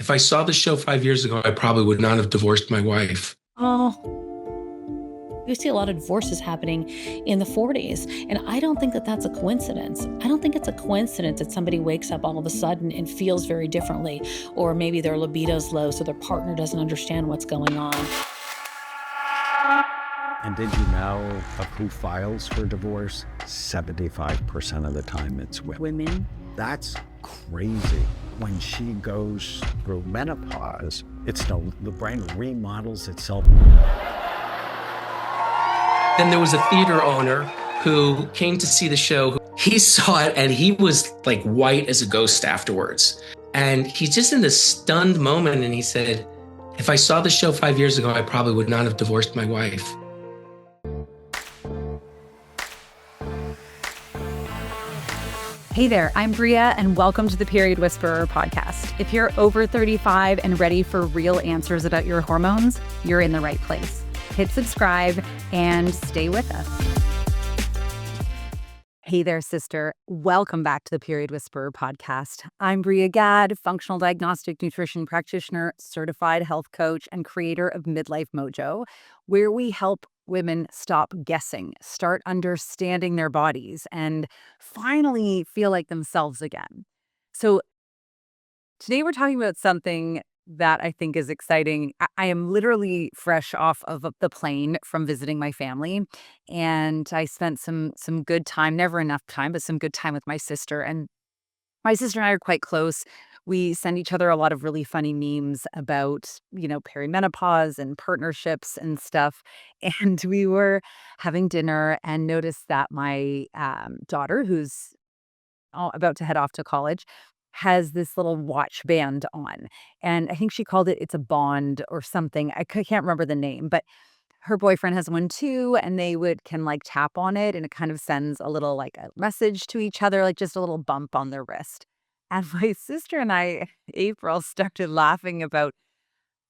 If I saw the show 5 years ago, I probably would not have divorced my wife. You see a lot of divorces happening in the 40s, and I don't think that that's a coincidence. I don't think it's a coincidence that somebody wakes up all of a sudden and feels very differently, or maybe their libido's low, so their partner doesn't understand what's going on. And did you know of who files for divorce? 75% of the time it's women. That's crazy. When she goes through menopause, the brain remodels itself. Then there was a theater owner who came to see the show. He saw it and he was like white as a ghost afterwards. And he's just in this stunned moment and he said, if I saw the show 5 years ago, I probably would not have divorced my wife. Hey there, I'm Bria, and welcome to the Period Whisperer podcast. If you're over 35 and ready for real answers about your hormones, you're in the right place. Hit subscribe and stay with us. Hey there, sister. Welcome back to the Period Whisperer podcast. I'm Bria Gadd, functional diagnostic nutrition practitioner, certified health coach, and creator of Midlife Mojo, where we help women stop guessing, start understanding their bodies, and finally feel like themselves again. So today we're talking about something that I think is exciting. I am literally fresh off of the plane from visiting my family, and I spent some good time, never enough time, but some good time with my sister. And my sister and I are quite close. We send each other a lot of really funny memes about, perimenopause and partnerships and stuff. And we were having dinner and noticed that my daughter, who's about to head off to college, has this little watch band on. And I think she called it, it's a bond or something. Can't remember the name, but her boyfriend has one too, and they can like tap on it, and it kind of sends a little like a message to each other, like just a little bump on their wrist. And my sister and I, April, started laughing about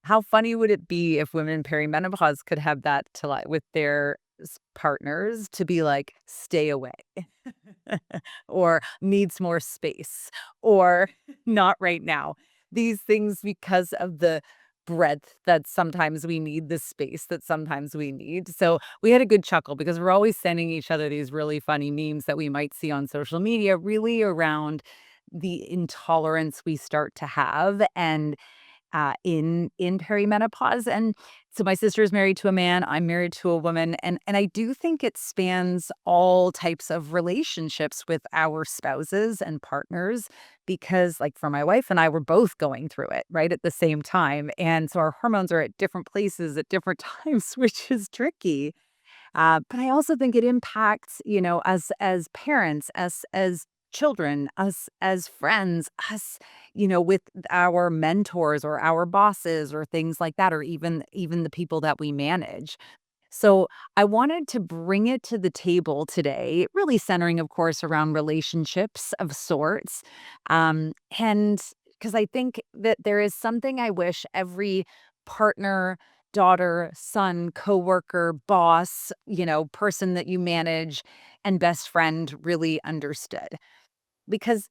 how funny would it be if women in perimenopause could have that to like with their partners to be like, stay away or needs more space or not right now. These things because of the breadth that sometimes we need, the space that sometimes we need. So we had a good chuckle because we're always sending each other these really funny memes that we might see on social media, really around the intolerance we start to have and in perimenopause. And so my sister is married to a man, I'm married to a woman, and I do think it spans all types of relationships with our spouses and partners, because like for my wife and I, we're both going through it right at the same time, and so our hormones are at different places at different times, which is tricky. But I also think it impacts, us as parents, us as children, us as friends, us, with our mentors or our bosses or things like that, or even the people that we manage. So I wanted to bring it to the table today, really centering, of course, around relationships of sorts. And because I think that there is something I wish every partner, daughter, son, coworker, boss, person that you manage and best friend really understood. Because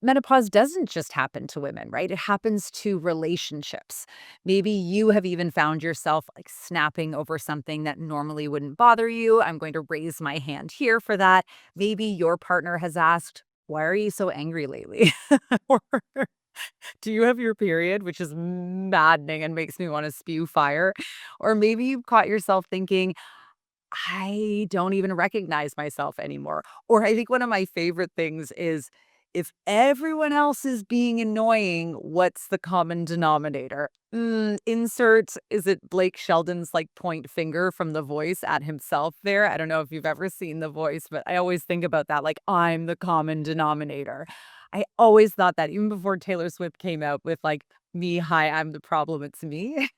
menopause doesn't just happen to women, right? It happens to relationships. Maybe you have even found yourself like snapping over something that normally wouldn't bother you. I'm going to raise my hand here for that. Maybe your partner has asked, why are you so angry lately? Or do you have your period, which is maddening and makes me want to spew fire? Or maybe you've caught yourself thinking, I don't even recognize myself anymore. Or I think one of my favorite things is, if everyone else is being annoying, what's the common denominator? Insert, is it Blake Sheldon's like point finger from The Voice at himself there? I don't know if you've ever seen The Voice, but I always think about that, like I'm the common denominator. I always thought that even before Taylor Swift came out with like me, hi, I'm the problem, it's me.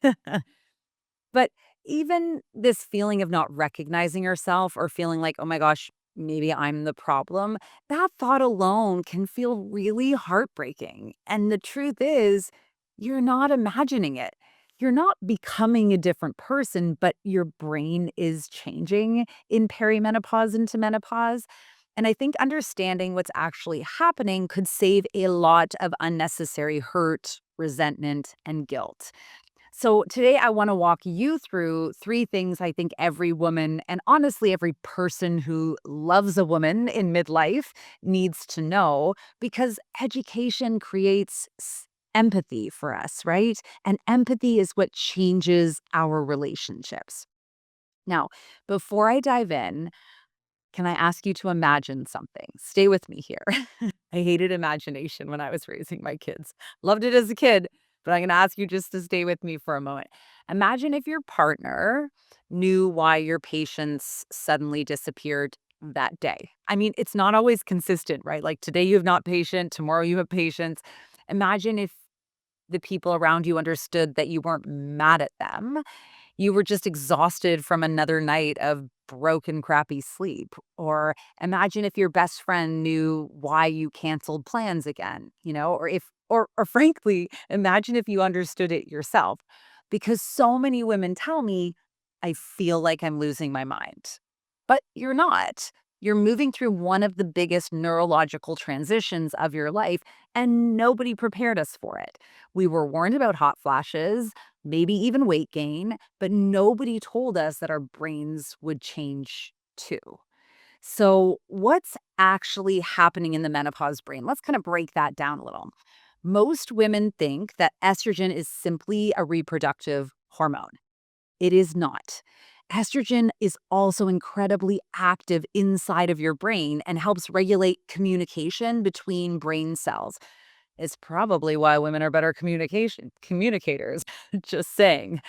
But even this feeling of not recognizing yourself or feeling like, oh my gosh, maybe I'm the problem, that thought alone can feel really heartbreaking. And the truth is, you're not imagining it. You're not becoming a different person, but your brain is changing in perimenopause into menopause. And I think understanding what's actually happening could save a lot of unnecessary hurt, resentment, and guilt. So today I want to walk you through 3 things I think every woman, and honestly every person who loves a woman in midlife, needs to know, because education creates empathy for us, right? And empathy is what changes our relationships. Now, before I dive in, can I ask you to imagine something? Stay with me here. I hated imagination when I was raising my kids. Loved it as a kid, but I'm going to ask you just to stay with me for a moment. Imagine if your partner knew why your patience suddenly disappeared that day. I mean, it's not always consistent, right? Like today you have not patient, tomorrow you have patience. Imagine if the people around you understood that you weren't mad at them, you were just exhausted from another night of broken, crappy sleep. Or imagine if your best friend knew why you canceled plans again, or frankly, imagine if you understood it yourself. Because so many women tell me, I feel like I'm losing my mind. But you're not. You're moving through one of the biggest neurological transitions of your life, and nobody prepared us for it. We were warned about hot flashes, maybe even weight gain, but nobody told us that our brains would change too. So, what's actually happening in the menopause brain? Let's kind of break that down a little. Most women think that estrogen is simply a reproductive hormone. It is not. Estrogen is also incredibly active inside of your brain and helps regulate communication between brain cells. It's probably why women are better communication communicators. Just saying.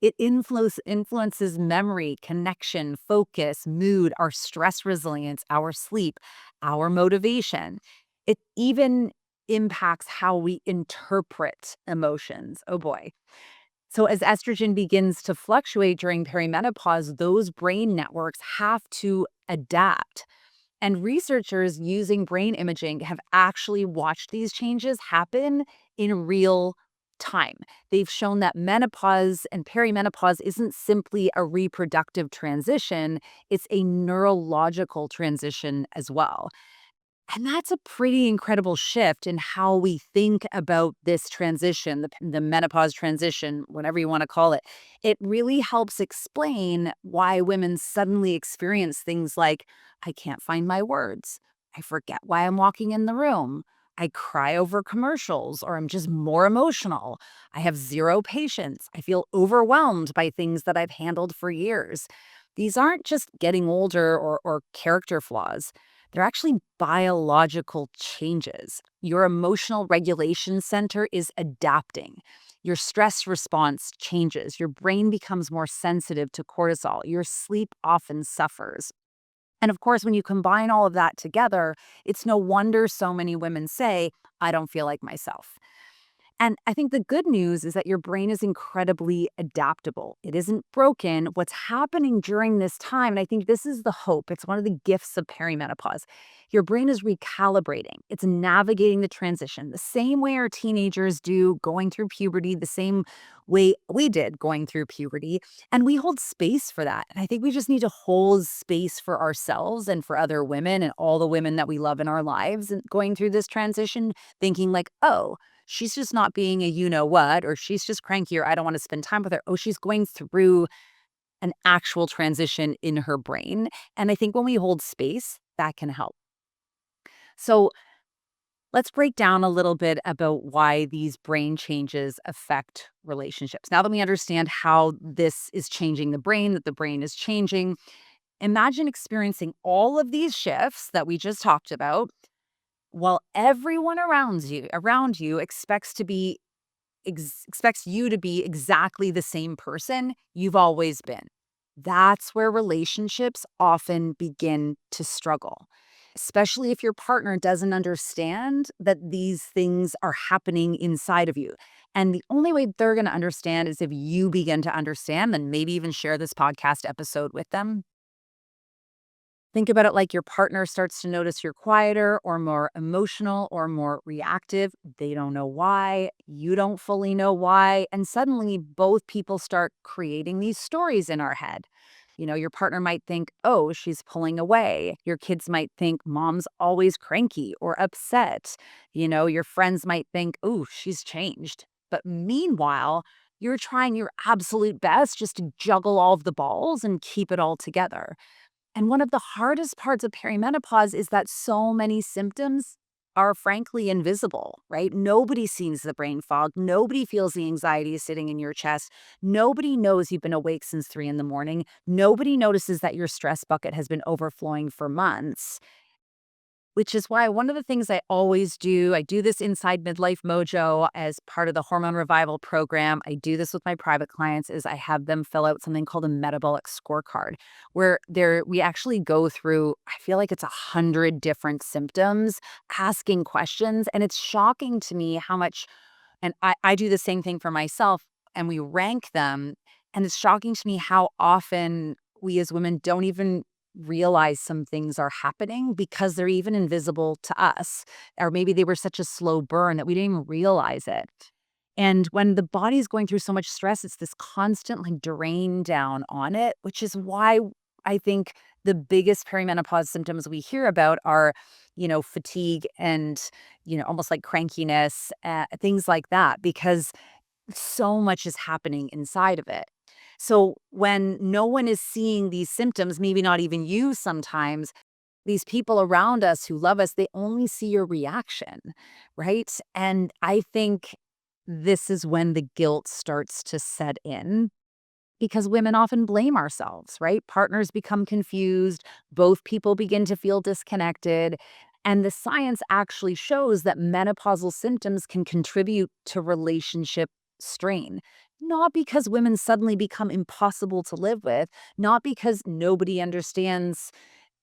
It influences memory, connection, focus, mood, our stress resilience, our sleep, our motivation. It even impacts how we interpret emotions. Oh boy. So, as estrogen begins to fluctuate during perimenopause, those brain networks have to adapt. And researchers using brain imaging have actually watched these changes happen in real time. They've shown that menopause and perimenopause isn't simply a reproductive transition, it's a neurological transition as well. And that's a pretty incredible shift in how we think about this transition, the menopause transition, whatever you want to call it. It really helps explain why women suddenly experience things like, I can't find my words. I forget why I'm walking in the room. I cry over commercials, or I'm just more emotional. I have zero patience. I feel overwhelmed by things that I've handled for years. These aren't just getting older or character flaws. They're actually biological changes. Your emotional regulation center is adapting. Your stress response changes. Your brain becomes more sensitive to cortisol. Your sleep often suffers. And of course, when you combine all of that together, it's no wonder so many women say, I don't feel like myself. And I think the good news is that your brain is incredibly adaptable. It isn't broken. What's happening during this time, and I think this is the hope, it's one of the gifts of perimenopause. Your brain is recalibrating, it's navigating the transition the same way our teenagers do going through puberty, the same way we did going through puberty. And we hold space for that. And I think we just need to hold space for ourselves and for other women and all the women that we love in our lives and going through this transition, thinking like, oh, she's just not being a you know what, or she's just cranky, or I don't want to spend time with her. Oh, she's going through an actual transition in her brain. And I think when we hold space, that can help. So let's break down a little bit about why these brain changes affect relationships. Now that we understand how this is changing the brain, that the brain is changing, imagine experiencing all of these shifts that we just talked about while everyone around you expects you to be exactly the same person you've always been. That's where relationships often begin to struggle, especially if your partner doesn't understand that these things are happening inside of you. And the only way they're going to understand is if you begin to understand, and maybe even share this podcast episode with them. Think about it like your partner starts to notice you're quieter or more emotional or more reactive. They don't know why. You don't fully know why. And suddenly, both people start creating these stories in our head. Your partner might think, oh, she's pulling away. Your kids might think mom's always cranky or upset. Your friends might think, oh, she's changed. But meanwhile, you're trying your absolute best just to juggle all of the balls and keep it all together. And one of the hardest parts of perimenopause is that so many symptoms are frankly invisible, right? Nobody sees the brain fog. Nobody feels the anxiety sitting in your chest. Nobody knows you've been awake since 3 in the morning. Nobody notices that your stress bucket has been overflowing for months. Which is why one of the things I always do, I do this inside Midlife Mojo as part of the Hormone Revival program. I do this with my private clients is I have them fill out something called a metabolic scorecard where we actually go through, I feel like it's 100 different symptoms, asking questions. And it's shocking to me how much, and I do the same thing for myself and we rank them. And it's shocking to me how often we as women don't even realize some things are happening because they're even invisible to us. Or maybe they were such a slow burn that we didn't even realize it. And when the body's going through so much stress, it's this constant like drain down on it, which is why I think the biggest perimenopause symptoms we hear about are, fatigue and, almost like crankiness, things like that, because so much is happening inside of it. So when no one is seeing these symptoms, maybe not even you sometimes, these people around us who love us, they only see your reaction, right? And I think this is when the guilt starts to set in because women often blame ourselves, right? Partners become confused, both people begin to feel disconnected. And the science actually shows that menopausal symptoms can contribute to relationship strain. Not because women suddenly become impossible to live with, not because nobody understands,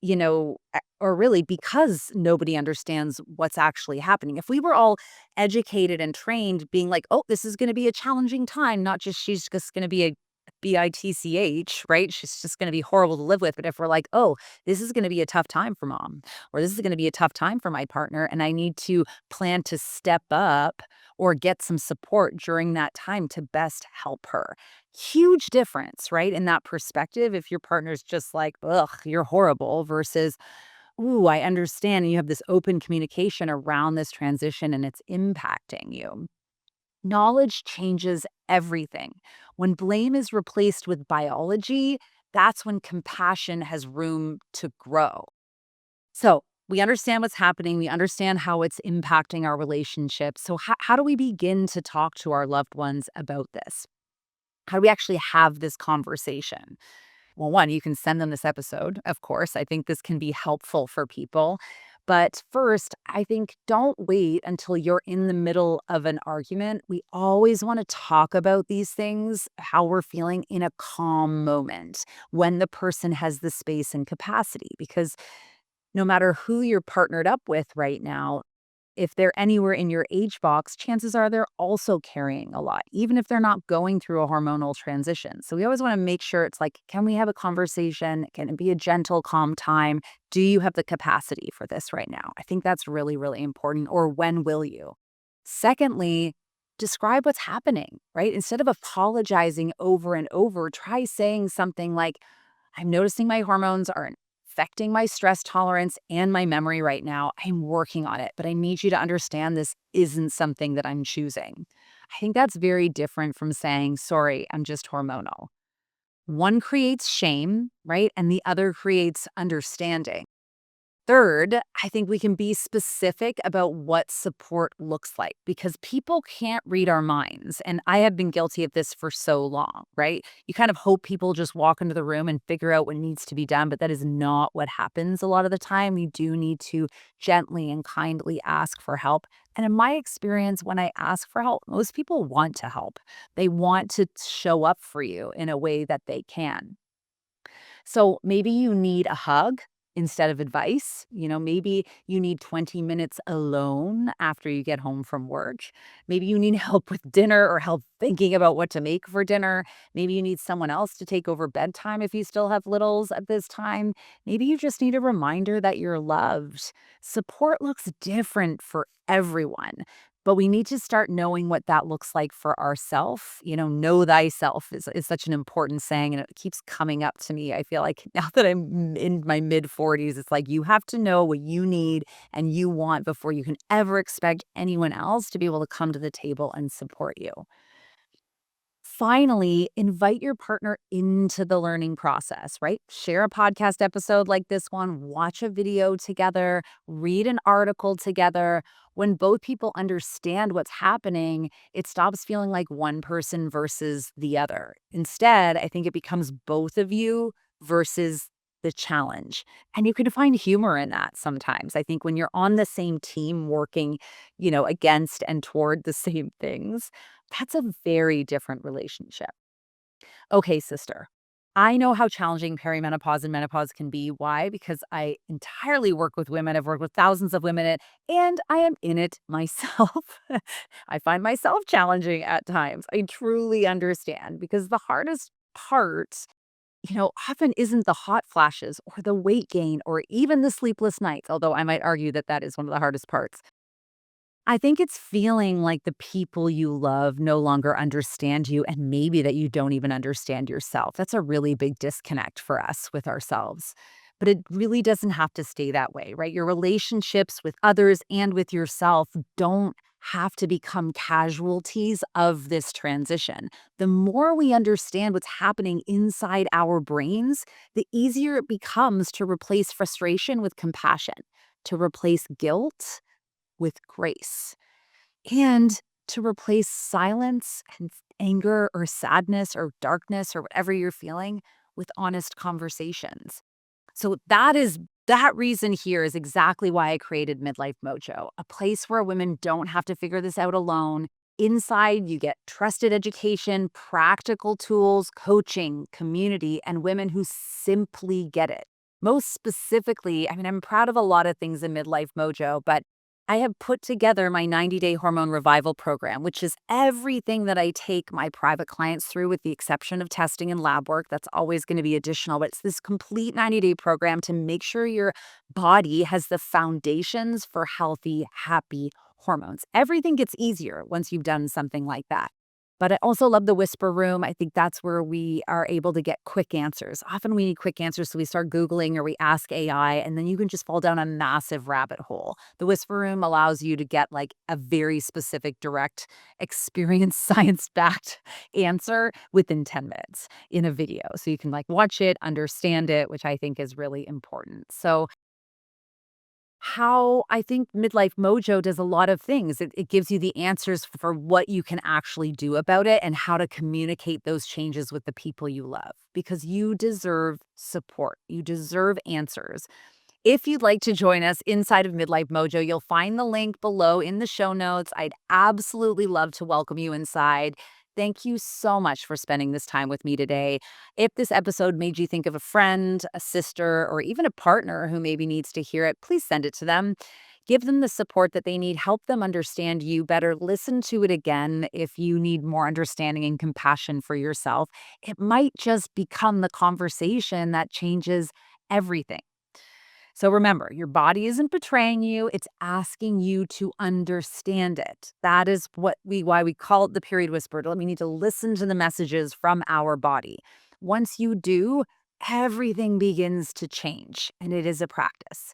or really because nobody understands what's actually happening. If we were all educated and trained, being like, oh, this is going to be a challenging time, not just she's just going to be a bitch, right? She's just going to be horrible to live with. But if we're like, oh, this is going to be a tough time for mom, or this is going to be a tough time for my partner, and I need to plan to step up or get some support during that time to best help her. Huge difference, right? In that perspective, if your partner's just like, ugh, you're horrible versus, ooh, I understand. And you have this open communication around this transition and it's impacting you. Knowledge changes everything. When blame is replaced with biology, that's when compassion has room to grow. So we understand what's happening. We understand how it's impacting our relationships. So, how do we begin to talk to our loved ones about this? How do we actually have this conversation? Well, one, you can send them this episode, of course. I think this can be helpful for people. But first, I think don't wait until you're in the middle of an argument. We always want to talk about these things, how we're feeling in a calm moment when the person has the space and capacity. Because no matter who you're partnered up with right now, if they're anywhere in your age box, chances are they're also carrying a lot, even if they're not going through a hormonal transition. So we always want to make sure it's like, can we have a conversation? Can it be a gentle, calm time? Do you have the capacity for this right now? I think that's really, really important. Or when will you? Secondly, describe what's happening, right? Instead of apologizing over and over, try saying something like, I'm noticing my hormones are affecting my stress tolerance and my memory right now. I'm working on it, but I need you to understand this isn't something that I'm choosing. I think that's very different from saying, sorry, I'm just hormonal. One creates shame, right? And the other creates understanding. Third, I think we can be specific about what support looks like because people can't read our minds. And I have been guilty of this for so long, right? You kind of hope people just walk into the room and figure out what needs to be done, but that is not what happens a lot of the time. You do need to gently and kindly ask for help. And in my experience, when I ask for help, most people want to help. They want to show up for you in a way that they can. So maybe you need a hug instead of advice. Maybe you need 20 minutes alone after you get home from work. Maybe you need help with dinner or help thinking about what to make for dinner. Maybe you need someone else to take over bedtime if you still have littles at this time. Maybe you just need a reminder that you're loved. Support looks different for everyone. But we need to start knowing what that looks like for ourselves. Know thyself is such an important saying, and it keeps coming up to me. I feel like now that I'm in my mid-40s, it's like you have to know what you need and you want before you can ever expect anyone else to be able to come to the table and support you. Finally, invite your partner into the learning process, right? Share a podcast episode like this one, watch a video together, read an article together. When both people understand what's happening, it stops feeling like one person versus the other. Instead, I think it becomes both of you versus the challenge. And you can find humor in that sometimes. I think when you're on the same team working, against and toward the same things, that's a very different relationship. Okay, sister. I know how challenging perimenopause and menopause can be. Why? Because I entirely work with women. I've worked with thousands of women, and I am in it myself. I find myself challenging at times. I truly understand because the hardest part, often isn't the hot flashes or the weight gain or even the sleepless nights, although I might argue that that is one of the hardest parts. I think it's feeling like the people you love no longer understand you, and maybe that you don't even understand yourself. That's a really big disconnect for us with ourselves. But it really doesn't have to stay that way, right? Your relationships with others and with yourself don't have to become casualties of this transition. The more we understand what's happening inside our brains, the easier it becomes to replace frustration with compassion, to replace guilt with grace, and to replace silence and anger or sadness or darkness or whatever you're feeling with honest conversations. So that reason here is exactly why I created Midlife Mojo, a place where women don't have to figure this out alone. Inside, you get trusted education, practical tools, coaching, community, and women who simply get it. Most specifically, I'm proud of a lot of things in Midlife Mojo, but I have put together my 90-day hormone revival program, which is everything that I take my private clients through with the exception of testing and lab work. That's always going to be additional, but it's this complete 90-day program to make sure your body has the foundations for healthy, happy hormones. Everything gets easier once you've done something like that. But I also love the whisper room. I think that's where we are able to get quick answers. Often we need quick answers, so we start Googling or we ask AI, and then you can just fall down a massive rabbit hole. The whisper room allows you to get like a very specific, direct, experience, science-backed answer within 10 minutes in a video. So you can like watch it, understand it, which I think is really important. So how I think Midlife Mojo does a lot of things. It gives you the answers for what you can actually do about it and how to communicate those changes with the people you love, because you deserve support. You deserve answers. If you'd like to join us inside of Midlife Mojo, you'll find the link below in the show notes. I'd absolutely love to welcome you inside. Thank you so much for spending this time with me today. If this episode made you think of a friend, a sister, or even a partner who maybe needs to hear it, please send it to them. Give them the support that they need. Help them understand you better. Listen to it again if you need more understanding and compassion for yourself. It might just become the conversation that changes everything. So remember, your body isn't betraying you. It's asking you to understand it. That is why we call it the period whisper. We need to listen to the messages from our body. Once you do, everything begins to change, and it is a practice.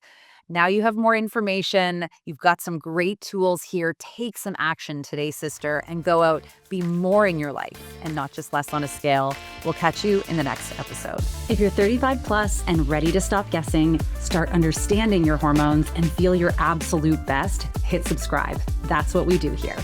Now you have more information. You've got some great tools here. Take some action today, sister, and go out, be more in your life and not just less on a scale. We'll catch you in the next episode. If you're 35 plus and ready to stop guessing, start understanding your hormones, and feel your absolute best, hit subscribe. That's what we do here.